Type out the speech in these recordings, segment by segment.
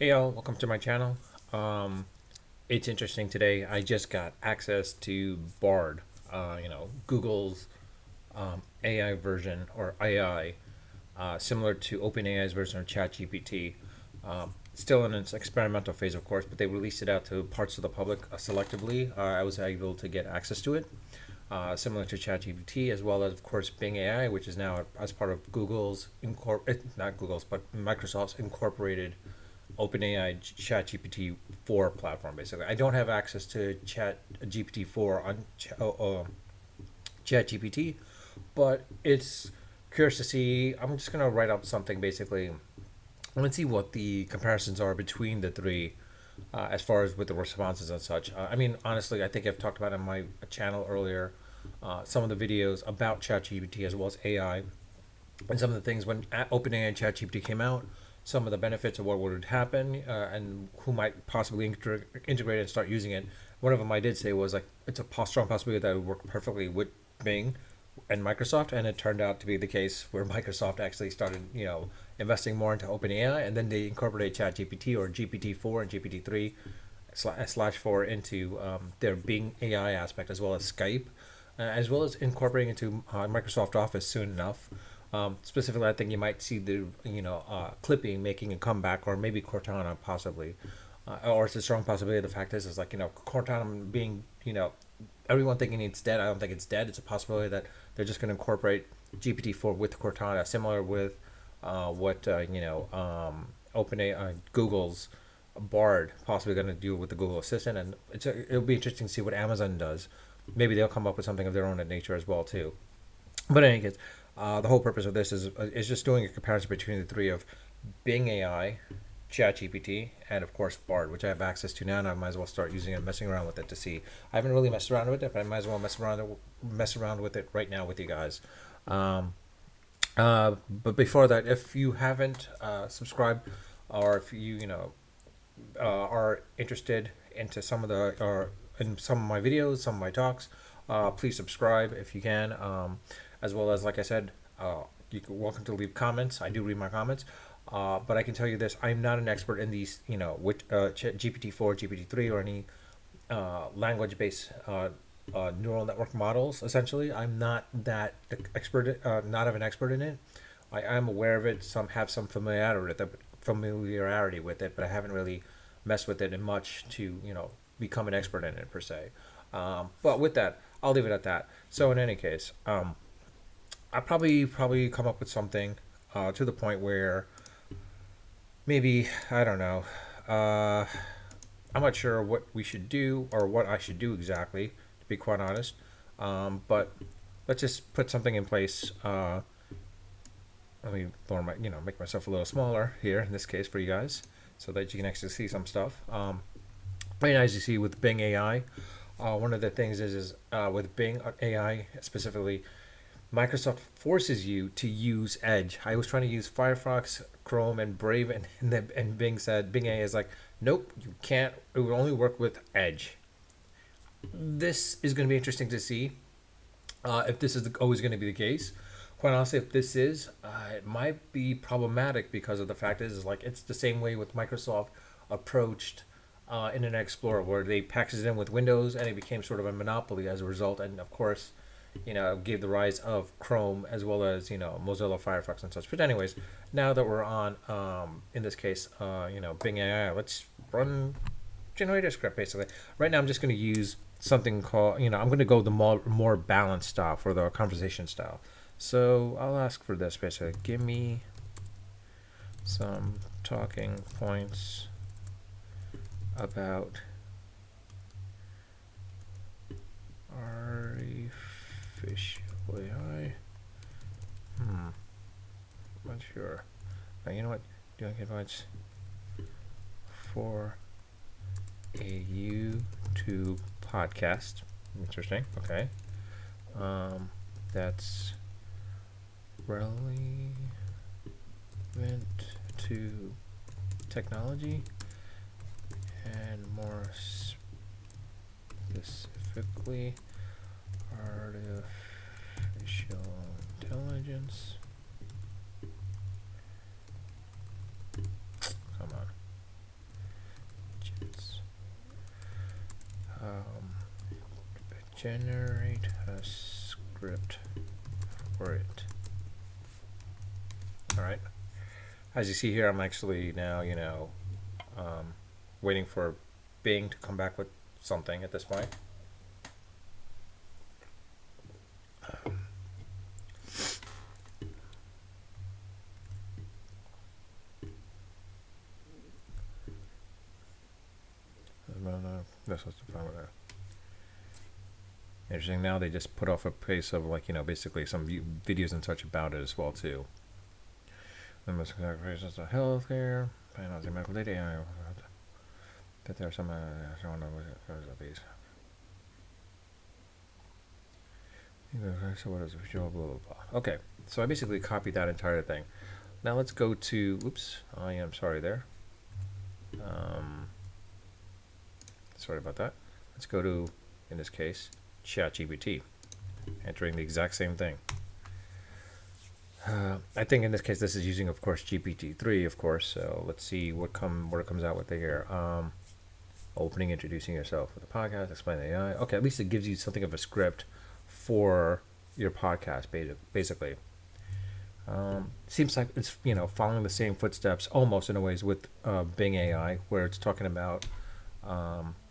Hey y'all, welcome to my channel. It's interesting today. I just got access to Bard, Google's AI version or AI, similar to OpenAI's version of ChatGPT. Still in its experimental phase, of course, but they released it out to parts of the public selectively. I was able to get access to it, similar to ChatGPT, as well as, of course, Bing AI, which is now as part of not Google's, but Microsoft's incorporated OpenAI ChatGPT 4 platform. Basically, I don't have access to ChatGPT 4 on ChatGPT, but it's curious to see. I'm just gonna write up something basically. I want to see what the comparisons are between the three, as far as with the responses and such. I mean, honestly, I think I've talked about it on my channel earlier. Some of the videos about ChatGPT as well as AI, and some of the things when OpenAI and ChatGPT came out, some of the benefits of what would happen, and who might possibly integrate and start using it. One of them I did say was like it's a strong possibility that it would work perfectly with Bing and Microsoft, and it turned out to be the case where Microsoft actually started, investing more into OpenAI, and then they incorporate ChatGPT or GPT-4 and GPT-3 slash 4 into their Bing AI aspect, as well as Skype, as well as incorporating into Microsoft Office soon enough. Specifically, I think you might see the clipping making a comeback, or maybe Cortana possibly, or it's a strong possibility. The fact is like Cortana being everyone thinking it's dead. I don't think it's dead. It's a possibility that they're just going to incorporate GPT-4 with Cortana, similar with what OpenAI Google's Bard possibly going to do with the Google Assistant, and it'll be interesting to see what Amazon does. Maybe they'll come up with something of their own in nature as well too. But in any case, the whole purpose of this is just doing a comparison between the three of Bing AI, ChatGPT, and of course Bard, which I have access to now, and I might as well start using it and messing around with it to see. I haven't really messed around with it, but I might as well mess around with it right now with you guys. Um, but before that, if you haven't subscribed, or if are interested into some of the or in some of my videos, some of my talks, please subscribe if you can. As well as, like I said, you're welcome to leave comments. I do read my comments. But I can tell you this: I'm not an expert in these, with GPT-4, GPT-3, or any language-based neural network models. Essentially, I'm not that expert, not of an expert in it. I am aware of it. Some have some familiarity with it, but I haven't really messed with it in much to become an expert in it per se. But with that, I'll leave it at that. So in any case, I probably come up with something to the point where maybe I don't know. Uh, I'm not sure what we should do or what I should do exactly, to be quite honest. But let's just put something in place. Let me lower my, make myself a little smaller here in this case for you guys, so that you can actually see some stuff. Right now, as you see with Bing AI, one of the things is with Bing AI specifically, Microsoft forces you to use Edge. I was trying to use Firefox, Chrome, and Brave, and Bing AI is like, nope, you can't. It would only work with Edge. This is going to be interesting to see if this is always going to be the case. Quite honestly, if this is, it might be problematic because of the fact is like it's the same way with Microsoft approached Internet Explorer, where they packaged it in with Windows and it became sort of a monopoly as a result. And of course, gave the rise of Chrome as well as Mozilla Firefox and such. But anyways, now that we're on, in this case, Bing AI, let's run generate a script basically. Right now, I'm just going to use something called, I'm going to go the more balanced style for the conversation style. So I'll ask for this basically. Give me some talking points about artificial AI. Not sure. You know what? Doing advice for a YouTube podcast. Interesting. Okay. That's relevant to technology and more specifically artificial intelligence. Come on. Generate a script for it. All right. As you see here, I'm actually now, waiting for Bing to come back with something at this point. That's what's the problem with that. Interesting. Now they just put off a pace of basically some videos and such about it as well too. The most operations of healthcare, financing medical data. That there are some. I don't know what these. So what is it? Blah blah blah. Okay, so I basically copied that entire thing. Now let's go to. Oops, I am sorry there. Sorry about that. Let's go to, in this case, ChatGPT, entering the exact same thing. I think in this case this is using, of course, GPT-3, of course. So let's see what it comes out with here. Opening, introducing yourself with a podcast, explain the AI. Okay, at least it gives you something of a script for your podcast, basically. Seems like it's following the same footsteps almost in a ways with Bing AI, where it's talking about.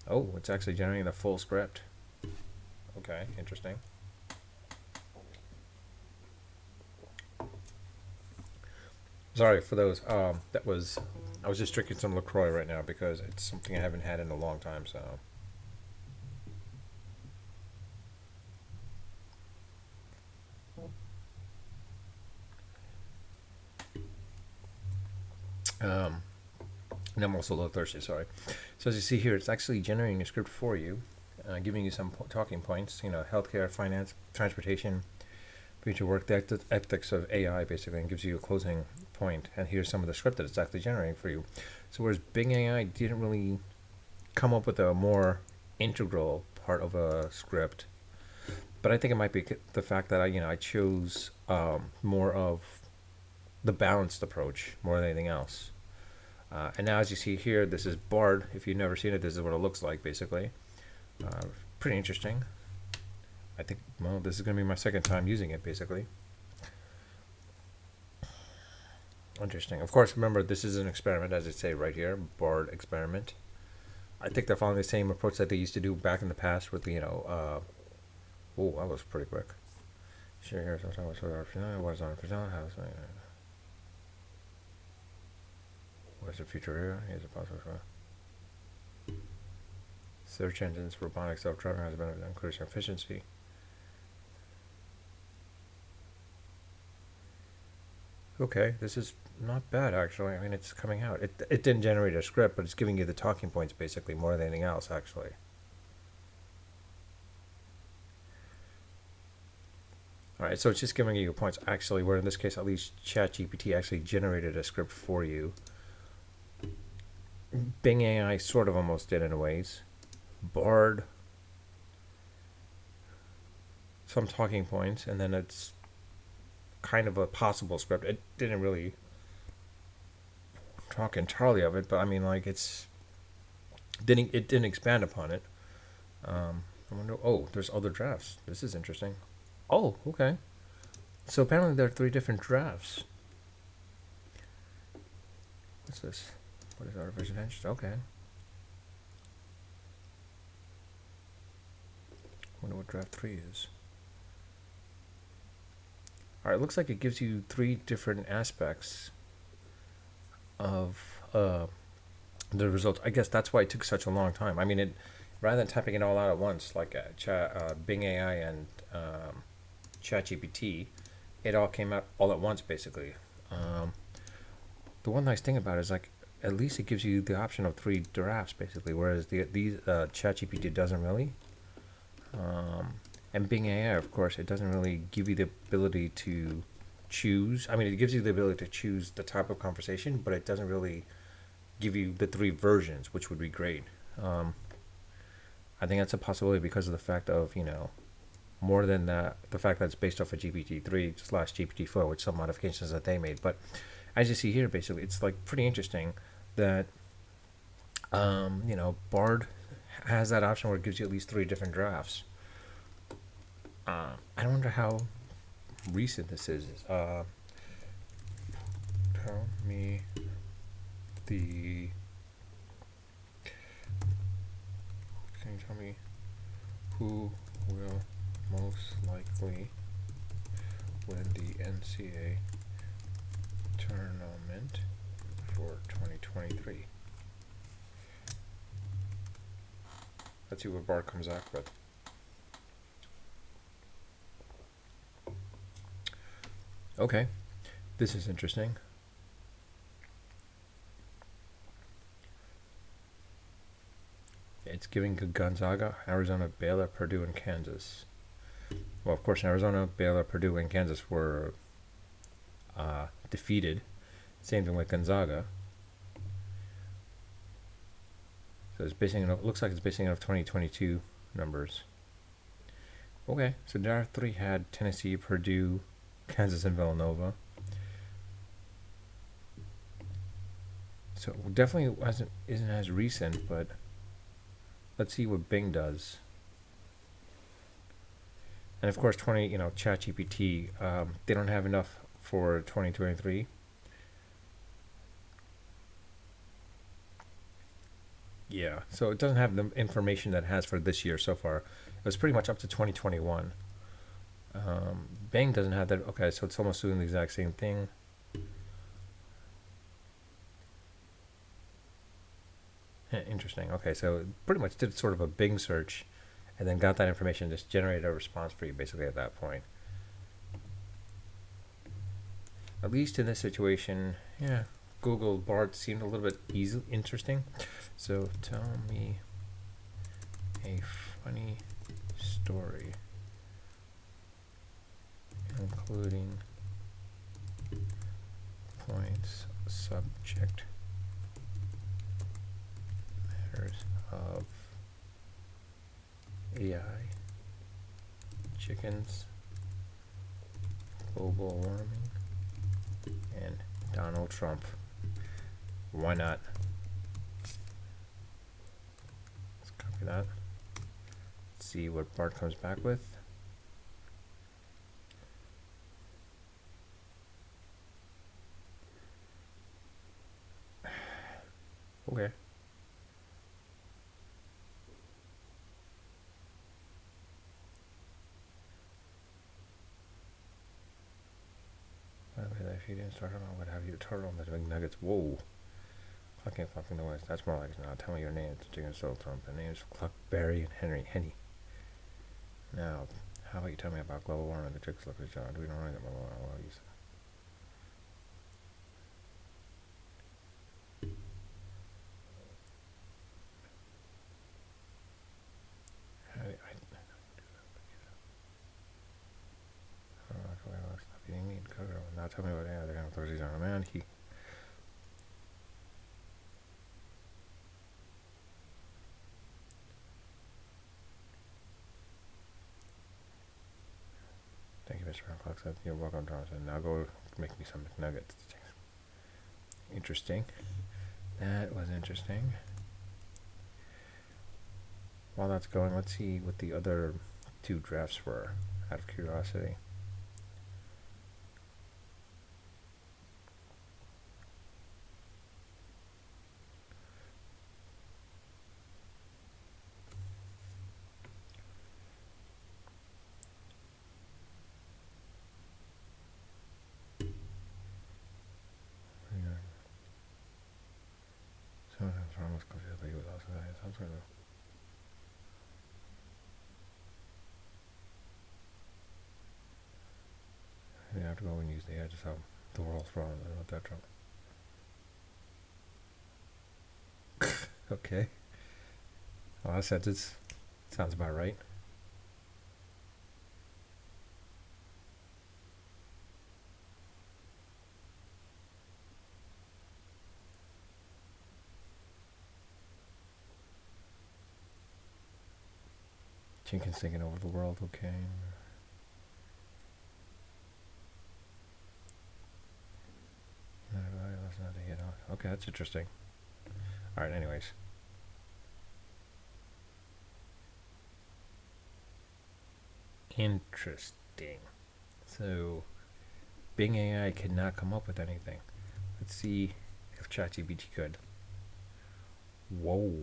It's actually generating the full script. Okay, interesting. Sorry for those. I was just drinking some LaCroix right now because it's something I haven't had in a long time. So. And I'm also a little thirsty, sorry. So as you see here, it's actually generating a script for you, giving you some talking points, healthcare, finance, transportation, future work, the ethics of AI, basically, and gives you a closing point. And here's some of the script that it's actually generating for you. So whereas Bing AI didn't really come up with a more integral part of a script, but I think it might be the fact that I chose more of the balanced approach more than anything else. And now, as you see here, this is Bard. If you've never seen it, this is what it looks like, basically. Pretty interesting. I think, well, this is going to be my second time using it, basically. Interesting. Of course, remember, this is an experiment, as I say right here, Bard experiment. I think they're following the same approach that they used to do back in the past with, that was pretty quick. Sure, here's what was on for house. What's the future here? Here's a possible. Search engines, robotic self-driving has been increasing efficiency. Okay, this is not bad actually. I mean, it's coming out. It didn't generate a script, but it's giving you the talking points basically more than anything else actually. All right, so it's just giving you points actually, where in this case at least ChatGPT actually generated a script for you. Bing AI sort of almost did in a ways. Bard, some talking points, and then it's kind of a possible script. It didn't really talk entirely of it, but I mean, like it didn't expand upon it. I wonder. Oh, there's other drafts. This is interesting. Oh, okay. So apparently there are 3 different drafts. What's this? What is artificial intelligence? Okay. Wonder what draft 3 is. All right, it looks like it gives you 3 different aspects of the result. I guess that's why it took such a long time. I mean, rather than typing it all out at once, like Bing AI and ChatGPT, it all came out all at once, basically. The one nice thing about it is, like, at least it gives you the option of 3 drafts, basically, whereas these ChatGPT doesn't really. And Bing AI, of course, it doesn't really give you the ability to choose. I mean, it gives you the ability to choose the type of conversation, but it doesn't really give you the 3 versions, which would be great. I think that's a possibility because of the fact of, more than that, the fact that it's based off of GPT-3/GPT-4, with some modifications that they made. But as you see here, basically, it's like pretty interesting that, Bard has that option where it gives you at least 3 different drafts. I wonder how recent this is. Tell me the. Can you tell me who will most likely win the NCAA tournament for 2023? Let's see what Bart comes back with. Okay, this is interesting. It's giving Gonzaga, Arizona, Baylor, Purdue, and Kansas. Well, of course, Arizona, Baylor, Purdue, and Kansas were defeated. Same thing with Gonzaga. So it's basing it. Looks like it's basing it off 2022 numbers. Okay, so draft 3 had Tennessee, Purdue, Kansas, and Villanova. So definitely isn't as recent, but let's see what Bing does. And of course, ChatGPT, they don't have enough for 2023. Yeah, so it doesn't have the information that it has for this year so far. It was pretty much up to 2021. Bing doesn't have that. Okay, so it's almost doing the exact same thing. Interesting. Okay, so it pretty much did sort of a Bing search and then got that information, just generated a response for you basically at that point. At least in this situation, yeah, Google Bard seemed a little bit interesting. So tell me a funny story, including points, subject matters of AI, chickens, global warming, and Donald Trump. Why not? Let's copy that. Let's see what Bart comes back with. Okay. If you didn't start on, I would have you turtle on the big nuggets. Whoa. Clucking fucking noise. That's more like it now. Tell me your names. Chicken Soul Trump. The names Cluck, Barry, and Henny. Now, how about you tell me about global warming? The chicks look at each other. Do we know anything about what you said? Now tell me what they're going to throw these on a man. Thank you, Mr. Clock said. You're welcome, Jonathan. Now go make me some McNuggets. Interesting. That was interesting. While that's going, let's see what the other 2 drafts were, out of curiosity. You have to go and use the edges of the world's wrong. I don't know that Trump. Okay. Well, that sentence sounds about right. Jenkins taking over the world, okay. Okay, that's interesting. Alright, anyways. Interesting. So Bing AI cannot come up with anything. Let's see if ChatGPT could. Whoa.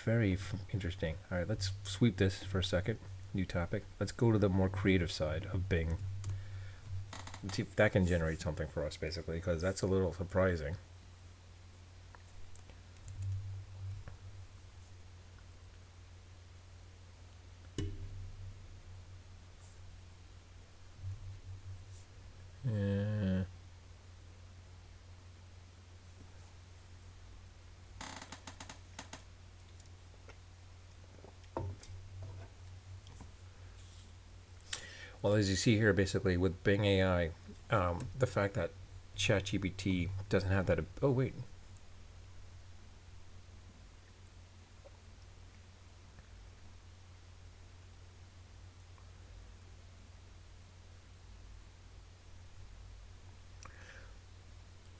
Very interesting. All right, let's sweep this for a second. New topic. Let's go to the more creative side of Bing. Let's see if that can generate something for us, basically, because that's a little surprising. Uh, well, as you see here, basically, with Bing AI, the fact that ChatGPT doesn't have that. Oh, wait.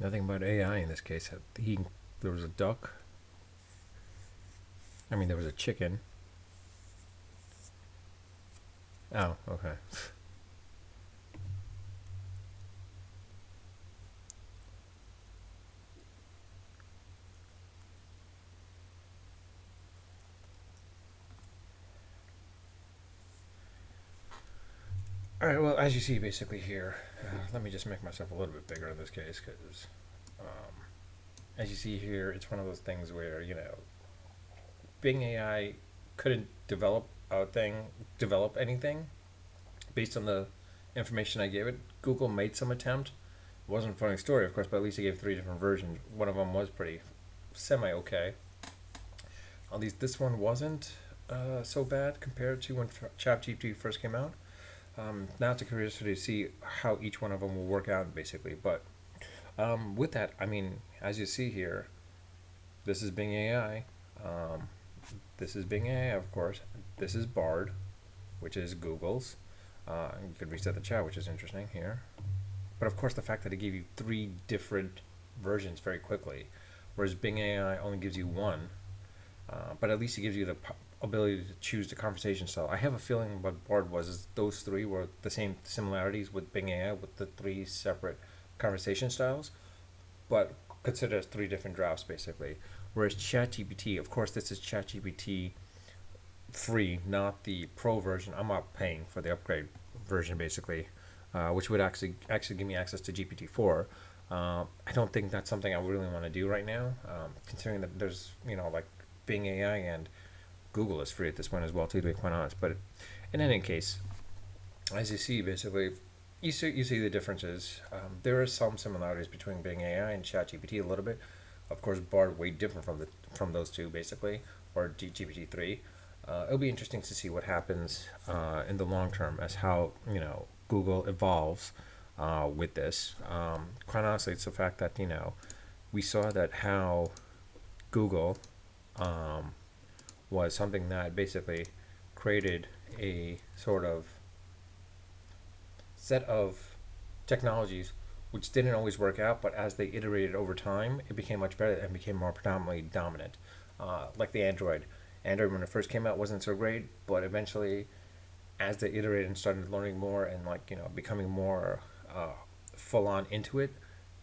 Nothing about AI in this case. There was a duck. I mean, there was a chicken. Oh, okay. All right. Well, as you see, basically here, let me just make myself a little bit bigger in this case, because as you see here, it's one of those things where Bing AI couldn't develop anything based on the information I gave it. Google made some attempt. It wasn't a funny story, of course, but at least he gave three different versions. One of them was pretty semi okay. At least this one wasn't so bad compared to when ChatGPT first came out. Now it's a curiosity to see how each one of them will work out, basically. But with that, I mean, as you see here, this is Bing AI. Um, this is Bing AI, of course. This is Bard, which is Google's. You could reset the chat, which is interesting here. But of course, the fact that it gave you three different versions very quickly, whereas Bing AI only gives you one, but at least it gives you the ability to choose the conversation style. I have a feeling what Bard was is those three were the same similarities with Bing AI with the three separate conversation styles, but considered as three different drafts basically. Whereas ChatGPT, of course, this is ChatGPT free, not the pro version. I'm not paying for the upgrade version basically, which would actually give me access to GPT-4. I don't think that's something I really want to do right now, considering that there's like Bing AI and Google is free at this point as well, to be quite honest. But in any case, as you see, basically, you see the differences. There are some similarities between Bing AI and ChatGPT a little bit. Of course, Bard way different from those two basically, or GPT-3. It'll be interesting to see what happens in the long term as how Google evolves with this. Quite honestly, it's the fact that we saw that how Google um, was something that basically created a sort of set of technologies which didn't always work out, but as they iterated over time, it became much better and became more predominantly dominant. Like the Android. Android, when it first came out, wasn't so great, but eventually, as they iterated and started learning more and becoming more full on into it,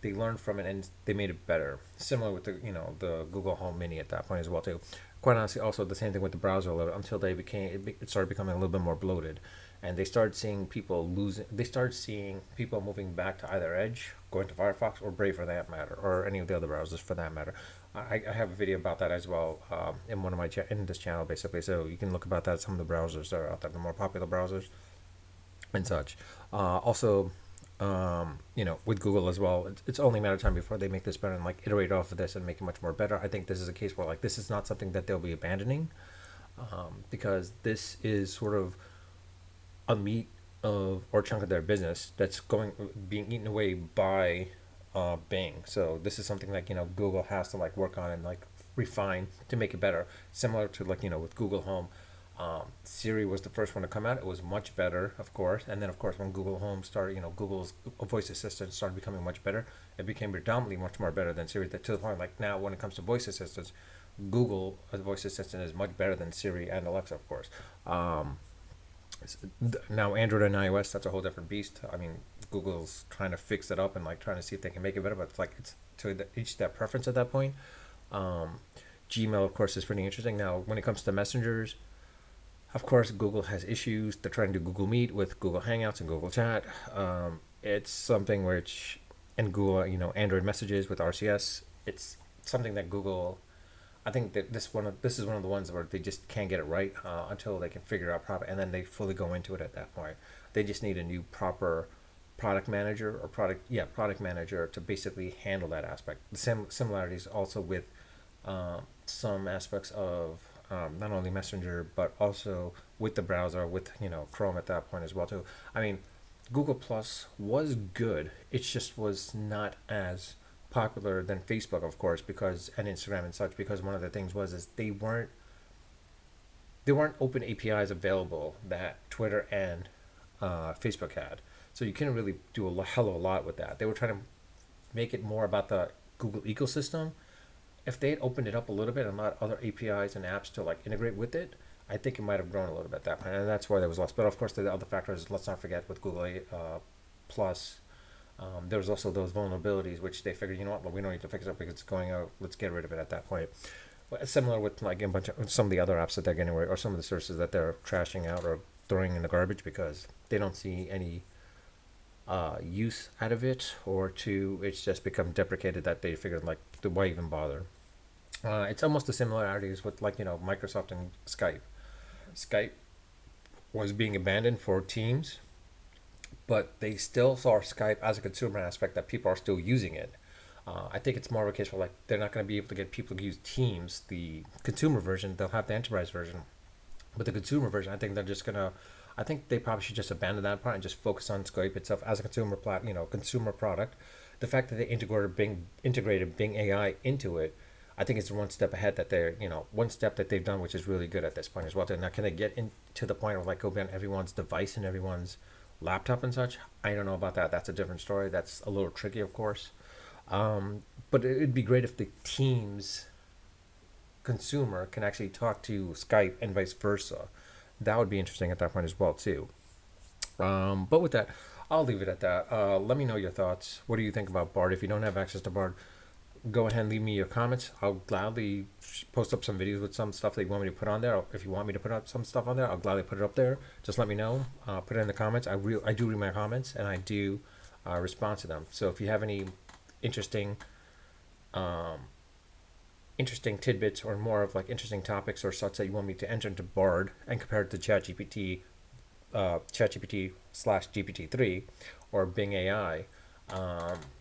they learned from it and they made it better. Similar with the Google Home Mini at that point as well too. Quite honestly, also the same thing with the browser a little until it started becoming a little bit more bloated, and they started seeing people losing. They started seeing people moving back to either Edge, going to Firefox, or Brave for that matter, or any of the other browsers for that matter. I have a video about that as well in one of my in this channel basically, so you can look about that. Some of the browsers that are out there, the more popular browsers and such. Also, with Google as well, it's only a matter of time before they make this better and iterate off of this and make it much more better. I think this is a case where this is not something that they'll be abandoning, because this is sort of a meat of or chunk of their business that's being eaten away by Bing. So this is something Google has to work on and refine to make it better. Similar to with Google Home. Siri was the first one to come out. It was much better, of course. And then, of course, when Google Home started, Google's voice assistant started becoming much better. It became predominantly much more better than Siri. To the point, now, when it comes to voice assistants, Google voice assistant is much better than Siri and Alexa, of course. Um, Now Android and iOS, that's a whole different beast. I mean, Google's trying to fix it up and like trying to see if they can make it better, but it's like it's to each their preference at that point. Um, Gmail, of course, is pretty interesting. Now, when it comes to messengers, of course, Google has issues. They're trying to do Google Meet with Google Hangouts and Google Chat. It's something which, and Google, Android messages with RCS. It's something that Google. I think that this is one of the ones where they just can't get it right until they can figure out proper, and then they fully go into it at that point. They just need a new proper product manager or product manager to basically handle that aspect. The similarities also with some aspects of not only Messenger but also with the browser with Chrome at that point as well too. I mean, Google Plus was good. It just was not as popular than Facebook, of course, because and Instagram and such. Because one of the things was is they weren't open APIs available that Twitter and Facebook had. So you couldn't really do a hell of a lot with that. They were trying to make it more about the Google ecosystem. If they had opened it up a little bit and allowed other APIs and apps to like integrate with it, I think it might have grown a little bit at that point, and that's why there was less. But of course, the other factor is let's not forget with Google Plus, there was also those vulnerabilities which they figured, you know what, well, we don't need to fix it because it's going out. Let's get rid of it at that point. But similar with like a bunch of some of the other apps that they're getting rid, or some of the services that they're trashing out or throwing in the garbage because they don't see any use out of it, or two, it's just become deprecated that they figured like, why even bother? It's almost the similarities with like Microsoft and Skype. Skype was being abandoned for Teams, but they still saw Skype as a consumer aspect that people are still using it. I think it's more of a case where like they're not going to be able to get people to use Teams, the consumer version. They'll have the enterprise version, but the consumer version, I think they're just gonna. I think they probably should just abandon that part and just focus on Skype itself as a consumer product. The fact that they integrated Bing AI into it, I think it's one step ahead that they're one step that they've done, which is really good at this point as well. Now, can they get into the point of like go be on everyone's device and everyone's laptop and such? I don't know about that. That's a different story. That's a little tricky, of course. But it'd be great if the Teams consumer can actually talk to Skype and vice versa. That would be interesting at that point as well too. But with that, I'll leave it at that. Let me know your thoughts. What do you think about Bard? If you don't have access to Bard, go ahead and leave me your comments. I'll gladly post up some videos with some stuff that you want me to put on there. If you want me to put up some stuff on there, I'll gladly put it up there. Just let me know. Put it in the comments. I do read my comments and I do respond to them. So if you have any interesting um, interesting tidbits or more of like interesting topics or such that you want me to enter into Bard and compare it to ChatGPT slash GPT-3 or Bing AI,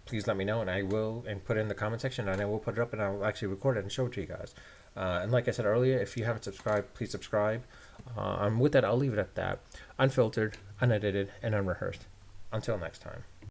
please let me know and I will and put it in the comment section and I will put it up and I'll actually record it and show it to you guys. And like I said earlier, if you haven't subscribed, please subscribe. And with that, I'll leave it at that. Unfiltered, unedited, and unrehearsed. Until next time.